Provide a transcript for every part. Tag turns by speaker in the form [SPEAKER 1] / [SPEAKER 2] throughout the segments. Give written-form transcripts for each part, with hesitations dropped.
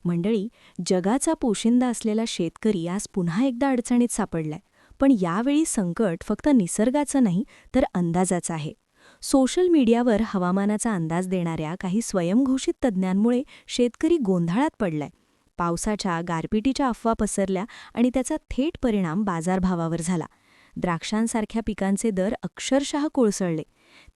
[SPEAKER 1] मंडळी, जगाचा पोशिंदा असलेला शेतकरी आज पुन्हा एकदा अडचणीत सापडलाय. पण यावेळी संकट फक्त निसर्गाचं नाही तर अंदाजाचं आहे. सोशल मीडियावर हवामानाचा अंदाज देणाऱ्या काही स्वयंघोषित तज्ज्ञांमुळे शेतकरी गोंधळात पडलाय. पावसाच्या, गारपिटीच्या अफवा पसरल्या आणि त्याचा थेट परिणाम बाजारभावावर झाला. द्राक्षांसारख्या पिकांचे दर अक्षरशः कोसळले.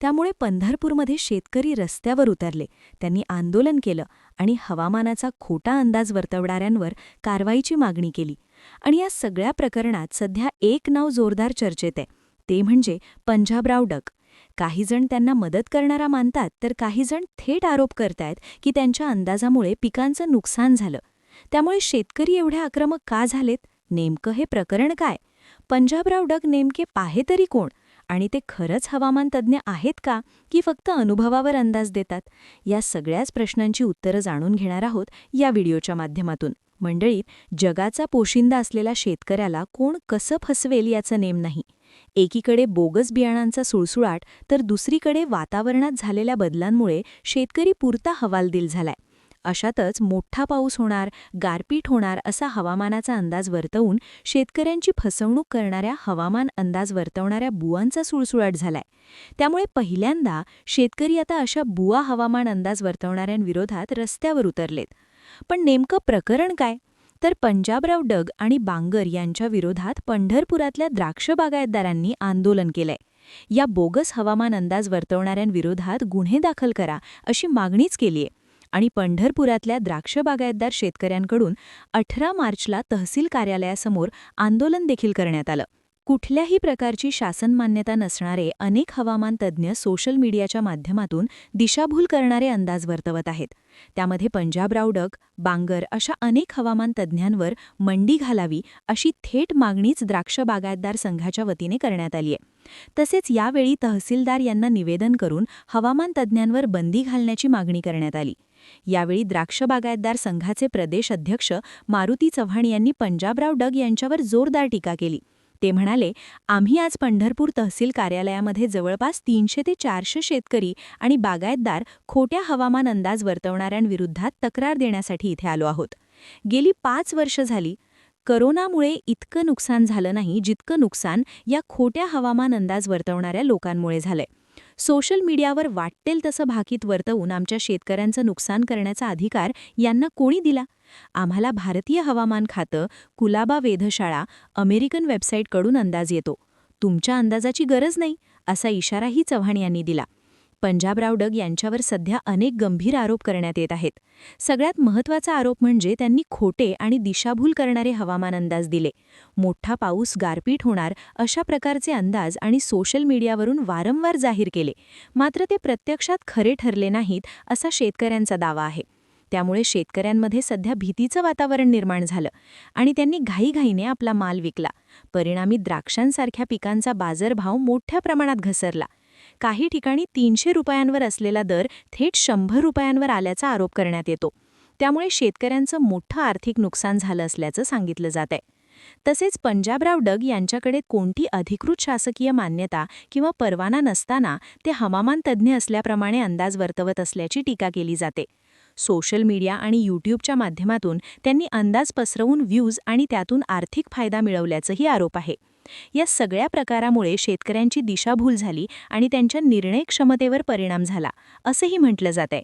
[SPEAKER 1] त्यामुळे पंढरपूरमध्ये शेतकरी रस्त्यावर उतरले. त्यांनी आंदोलन केलं आणि हवामानाचा खोटा अंदाज वर्तवणाऱ्यांवर कारवाईची मागणी केली. आणि या सगळ्या प्रकरणात सध्या एक नाव जोरदार चर्चेत आहे. ते म्हणजे पंजाबराव डग. काहीजण त्यांना मदत करणारा मानतात, तर काहीजण थेट आरोप करतायत की त्यांच्या अंदाजामुळे पिकांचं नुकसान झालं. त्यामुळे शेतकरी एवढे आक्रमक का झालेत? नेमकं हे प्रकरण काय? पंजाबराव डग नेमके पाहे तरी कोण? आणि ते खरंच हवामान तज्ज्ञ आहेत का, की फक्त अनुभवावर अंदाज देतात? या सगळ्याच प्रश्नांची उत्तरं जाणून घेणार आहोत या व्हिडिओच्या माध्यमातून. मंडळीत, जगाचा पोशिंदा असलेल्या शेतकऱ्याला कोण कसं फसवेल याचं नेम नाही. एकीकडे बोगस बियाणांचा सुळसुळाट, तर दुसरीकडे वातावरणात झालेल्या बदलांमुळे शेतकरी पुरता हवालदिल झालाय. अशातच मोठा पाऊस होणार, गारपीट होणार असा हवामानाचा अंदाज वर्तवून शेतकऱ्यांची फसवणूक करणाऱ्या हवामान अंदाज वर्तवणाऱ्या बुवांचा सुळसुळाट झालाय. त्यामुळे पहिल्यांदा शेतकरी आता अशा बुवा हवामान अंदाज वर्तवणाऱ्यांविरोधात रस्त्यावर उतरलेत. पण नेमकं प्रकरण काय? तर पंजाबराव डग आणि बांगर यांच्या विरोधात पंढरपुरातल्या द्राक्ष बागायतदारांनी आंदोलन केलंय. या बोगस हवामान अंदाज वर्तवणाऱ्यांविरोधात गुन्हे दाखल करा अशी मागणीच केलीय. आणि पंढरपुरातल्या द्राक्ष बागायतदार शेतकऱ्यांकडून 18 मार्चला तहसील कार्यालयासमोर आंदोलन देखील करण्यात आलं. कुठल्याही प्रकारची शासन मान्यता नसणारे अनेक हवामान तज्ज्ञ सोशल मीडियाच्या माध्यमातून दिशाभूल करणारे अंदाज वर्तवत आहेत. त्यामध्ये पंजाबराव डग, बांगर अशा अनेक हवामान तज्ज्ञांवर मंडी घालावी अशी थेट मागणीच द्राक्ष बागायतदार संघाच्या वतीने करण्यात आली आहे. तसेच यावेळी तहसीलदार यांना निवेदन करून हवामान तज्ज्ञांवर बंदी घालण्याची मागणी करण्यात आली. यावेळी द्राक्ष बागायतदार संघाचे प्रदेश अध्यक्ष मारुती चव्हाण यांनी पंजाबराव डग यांच्यावर जोरदार टीका केली. ते म्हणाले, आम्ही आज पंढरपूर तहसील कार्यालयामध्ये जवळपास 300 ते 400 शेतकरी आणि बागायतदार खोट्या हवामान अंदाज वर्तवणाऱ्यांविरोधात तक्रार देण्यासाठी इथे आलो आहोत. गेली 5 वर्ष झाली. करोनामुळे इतकं नुकसान झालं नाही जितकं नुकसान या खोट्या हवामान अंदाज वर्तवणाऱ्या लोकांमुळे झालंय. सोशल मीडियावर वाटेल तसं भाकीत वर्तवून आमच्या शेतकऱ्यांचं नुकसान करण्याचा अधिकार यांना कोणी दिला? आम्हाला भारतीय हवामान खातं, कुलाबा वेधशाळा, अमेरिकन वेबसाईटकडून अंदाज येतो. तुमच्या अंदाजाची गरज नाही, असा इशाराही चव्हाण यांनी दिला. पंजाबराव डग यांच्यावर सध्या अनेक गंभीर आरोप करण्यात येत आहेत. सगळ्यात महत्त्वाचा आरोप म्हणजे त्यांनी खोटे आणि दिशाभूल करणारे हवामान अंदाज दिले. मोठा पाऊस, गारपीट होणार अशा प्रकारचे अंदाज आणि सोशल मीडियावरून वारंवार जाहीर केले. मात्र ते प्रत्यक्षात खरे ठरले नाहीत असा शेतकऱ्यांचा दावा आहे. त्यामुळे शेतकऱ्यांमध्ये सध्या भीतीचं वातावरण निर्माण झालं आणि त्यांनी घाईघाईने आपला माल विकला. परिणामी द्राक्षांसारख्या पिकांचा बाजारभाव मोठ्या प्रमाणात घसरला. काही ठिकाणी 300 रुपयांवर असलेला दर थेट 100 रुपयांवर आल्याचा आरोप करण्यात येतो. त्यामुळे शेतकऱ्यांचं मोठं आर्थिक नुकसान झालं असल्याचं सांगितलं जात आहे. तसेच पंजाबराव डग यांच्याकडे कोणती अधिकृत शासकीय मान्यता किंवा परवाना नसताना ते हवामान तज्ज्ञ असल्याप्रमाणे अंदाज वर्तवत असल्याची टीका केली जाते. सोशल मीडिया आणि यूट्यूबच्या माध्यमातून त्यांनी अंदाज पसरवून व्ह्यूज आणि त्यातून आर्थिक फायदा मिळवल्याचाही आरोप आहे. या सगळ्या प्रकारामुळे शेतकऱ्यांची दिशाभूल झाली आणि त्यांच्या निर्णय क्षमतेवर परिणाम झाला, असंही म्हटलं जातंय.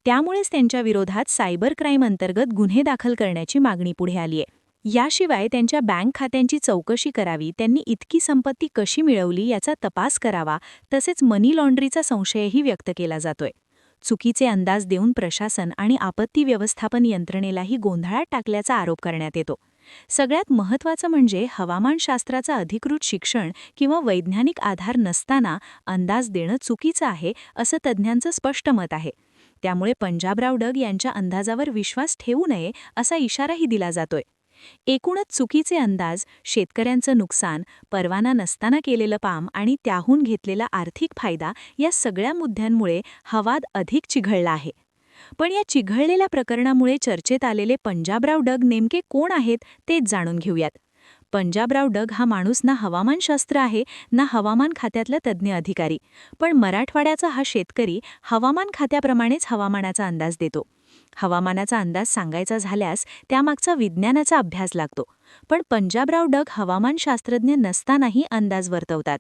[SPEAKER 1] त्यामुळेच त्यांच्या विरोधात सायबर क्राईम अंतर्गत गुन्हे दाखल करण्याची मागणी पुढे आली आहे. याशिवाय त्यांच्या बँक खात्यांची चौकशी करावी, त्यांनी इतकी संपत्ती कशी मिळवली याचा तपास करावा, तसेच मनी लॉन्ड्रीचा संशयही व्यक्त केला जातोय. चुकीचे अंदाज देऊन प्रशासन आणि आपत्ती व्यवस्थापन यंत्रणेलाही गोंधळात टाकल्याचा आरोप करण्यात येतो. सगळ्यात महत्त्वाचं म्हणजे हवामानशास्त्राचं अधिकृत शिक्षण किंवा वैज्ञानिक आधार नसताना अंदाज देणं चुकीचं आहे, असं तज्ज्ञांचं स्पष्ट मत आहे. त्यामुळे पंजाबराव डग यांच्या अंदाजावर विश्वास ठेवू नये असा इशाराही दिला जातोय. एकूणच चुकीचे अंदाज, शेतकऱ्यांचं नुकसान, परवाना नसताना केलेलं काम आणि त्याहून घेतलेला आर्थिक फायदा या सगळ्या मुद्द्यांमुळे हा वाद अधिक चिघळला आहे. पण या चिघळलेल्या प्रकरणामुळे चर्चेत आलेले पंजाबराव डग नेमके कोण आहेत तेच जाणून घेऊयात. पंजाबराव डग हा माणूस ना हवामानशास्त्र आहे ना हवामान खात्यातला तज्ज्ञ अधिकारी, पण मराठवाड्याचा हा शेतकरी हवामान खात्याप्रमाणेच हवामानाचा अंदाज देतो. हवामानाचा अंदाज सांगायचा झाल्यास त्यामागचा विज्ञानाचा अभ्यास लागतो. पण पंजाबराव डग हवामानशास्त्रज्ञ नसतानाही अंदाज वर्तवतात.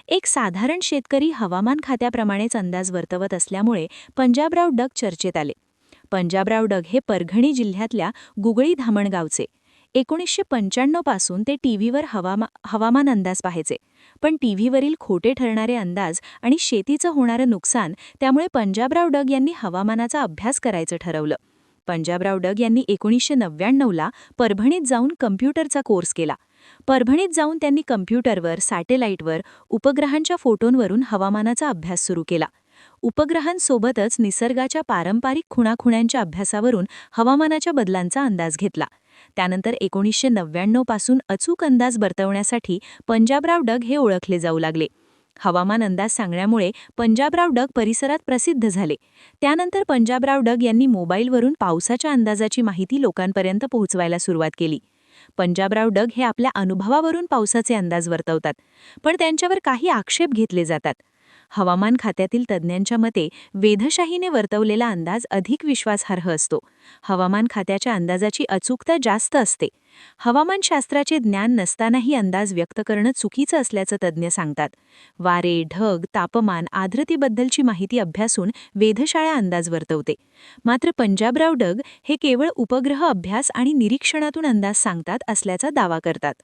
[SPEAKER 1] एक साधारण शेतकरी हवामान खात्याप्रमाणेच अंदाज वर्तवत असल्यामुळे पंजाबराव डग चर्चेत आले. पंजाबराव डग हे परभणी जिल्ह्यातल्या गुगळी धामणगावचे. 1995 पासून ते टीव्हीवर हवामान अंदाज पाहायचे. पण टीव्हीवरील खोटे ठरणारे अंदाज आणि शेतीचं होणारं नुकसान, त्यामुळे पंजाबराव डग यांनी हवामानाचा अभ्यास करायचं ठरवलं. पंजाबराव डग यांनी 1999ला परभणीत जाऊन कम्प्युटरचा कोर्स केला. परभणीत जाऊन त्यांनी कम्प्युटरवर, सॅटेलाईटवर, उपग्रहांच्या फोटोंवरून हवामानाचा अभ्यास सुरू केला. उपग्रहांसोबतच निसर्गाच्या पारंपरिक खुणाखुण्यांच्या अभ्यासावरून हवामानाच्या बदलांचा अंदाज घेतला. त्यानंतर 1999 पासून अचूक अंदाज वर्तवण्यासाठी पंजाबराव डग हे ओळखले जाऊ लागले. हवामान अंदाज सांगण्यामुळे पंजाबराव डग परिसरात प्रसिद्ध झाले. त्यानंतर पंजाबराव डग यांनी मोबाईलवरून पावसाच्या अंदाजाची माहिती लोकांपर्यंत पोहोचवायला सुरुवात केली. पंजाबराव डग हे आपल्या अनुभवावरून पावसाचे अंदाज वर्तवतात, पण त्यांच्यावर काही आक्षेप घेतले जातात. हवामान खात्यातील तज्ज्ञांच्या मते वेधशाहीने वर्तवलेला अंदाज अधिक विश्वासार्ह असतो. हवामान खात्याच्या अंदाजाची अचूकता जास्त असते. हवामानशास्त्राचे ज्ञान नसतानाही अंदाज व्यक्त करणं चुकीचं असल्याचं तज्ज्ञ सांगतात. वारे, ढग, तापमान, आर्द्रतेबद्दलची माहिती अभ्यासून वेधशाळा अंदाज वर्तवते. मात्र पंजाबराव डग हे केवळ उपग्रह अभ्यास आणि निरीक्षणातून अंदाज सांगतात असल्याचा दावा करतात.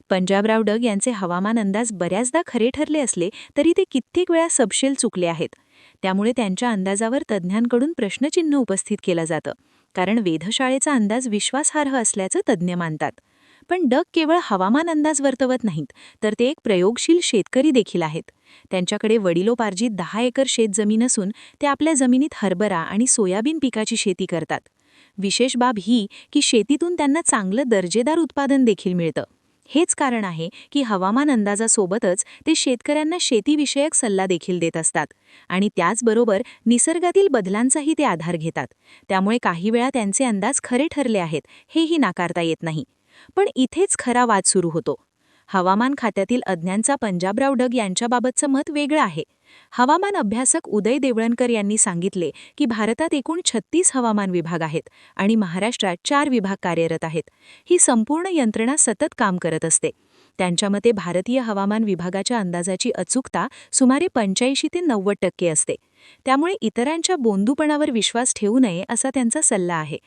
[SPEAKER 1] पंजाबराव डग यांचे हवामान अंदाज बऱ्याचदा खरे ठरले असले तरी ते कित्येक वेळा सबशेल चुकले आहेत. त्यामुळे त्यांच्या अंदाजावर तज्ज्ञांकडून प्रश्नचिन्ह उपस्थित केलं जातं, कारण वेधशाळेचा अंदाज विश्वासार्ह असल्याचं तज्ज्ञ मानतात. पण डग केवळ हवामान अंदाज वर्तवत नाहीत, तर ते एक प्रयोगशील शेतकरी देखील आहेत. त्यांच्याकडे वडिलोपार्जित 10 एकर शेतजमीन असून ते आपल्या जमिनीत हरभरा आणि सोयाबीन पिकाची शेती करतात. विशेष बाब ही की शेतीतून त्यांना चांगलं दर्जेदार उत्पादन देखील मिळतं. हेच कारण आहे की हवामान अंदाजासोबतच ते शेतकऱ्यांना शेतीविषयक सल्ला देखील देत असतात आणि त्याचबरोबर निसर्गातील बदलांचाही ते आधार घेतात. त्यामुळे काही वेळा त्यांचे अंदाज खरे ठरले आहेत हेही नाकारता येत नाही. पण इथेच खरा वाद सुरू होतो. हवामान खात्यातील अज्ञांचा पंजाबराव डग यांच्याबाबतचं मत वेगळं आहे. हवामान अभ्यासक उदय देवळणकर यांनी सांगितले की भारतात एकूण 36 हवामान विभाग आहेत आणि महाराष्ट्रात 4 विभाग कार्यरत आहेत. ही संपूर्ण यंत्रणा सतत काम करत असते. त्यांच्या मते भारतीय हवामान विभागाच्या अंदाजाची अचूकता सुमारे 85 ते 90% असते. त्यामुळे इतरांच्या बोंदूपणावर विश्वास ठेवू नये असा त्यांचा सल्ला आहे.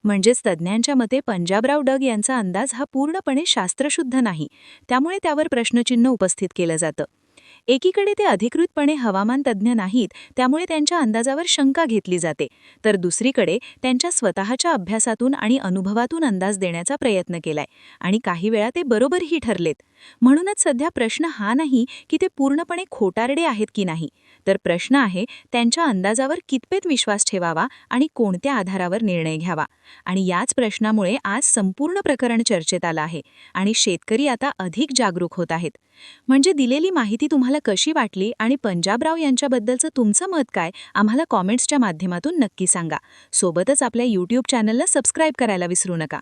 [SPEAKER 1] म्हणजेच तज्ज्ञांच्या मते पंजाबराव डग यांचा अंदाज हा पूर्णपणे शास्त्रशुद्ध नाही, त्यामुळे त्यावर प्रश्नचिन्ह उपस्थित केलं जातं. एकीकडे ते अधिकृतपणे हवामान तज्ज्ञ नाहीत, त्यामुळे त्यांच्या अंदाजावर शंका घेतली जाते, तर दुसरीकडे त्यांच्या स्वतःच्या अभ्यासातून आणि अनुभवातून अंदाज देण्याचा प्रयत्न केलाय आणि काही वेळा ते बरोबरही ठरलेत. म्हणूनच सध्या प्रश्न हा नाही की ते पूर्णपणे खोटारडे आहेत की नाही, तर प्रश्न आहे त्यांच्या अंदाजावर कितपत विश्वास ठेवावा आणि कोणत्या आधारावर निर्णय घ्यावा. आणि याच प्रश्नामुळे आज संपूर्ण प्रकरण चर्चेत आलं आहे आणि शेतकरी आता अधिक जागरूक होत आहेत. म्हणजे दिलेली माहिती तुम्हाला कशी वाटली आणि पंजाबराव यांच्याबद्दलचं तुमचं मत काय, आम्हाला कॉमेंट्सच्या माध्यमातून नक्की सांगा. सोबतच आपल्या YouTube चॅनलला सबस्क्राईब करायला विसरू नका.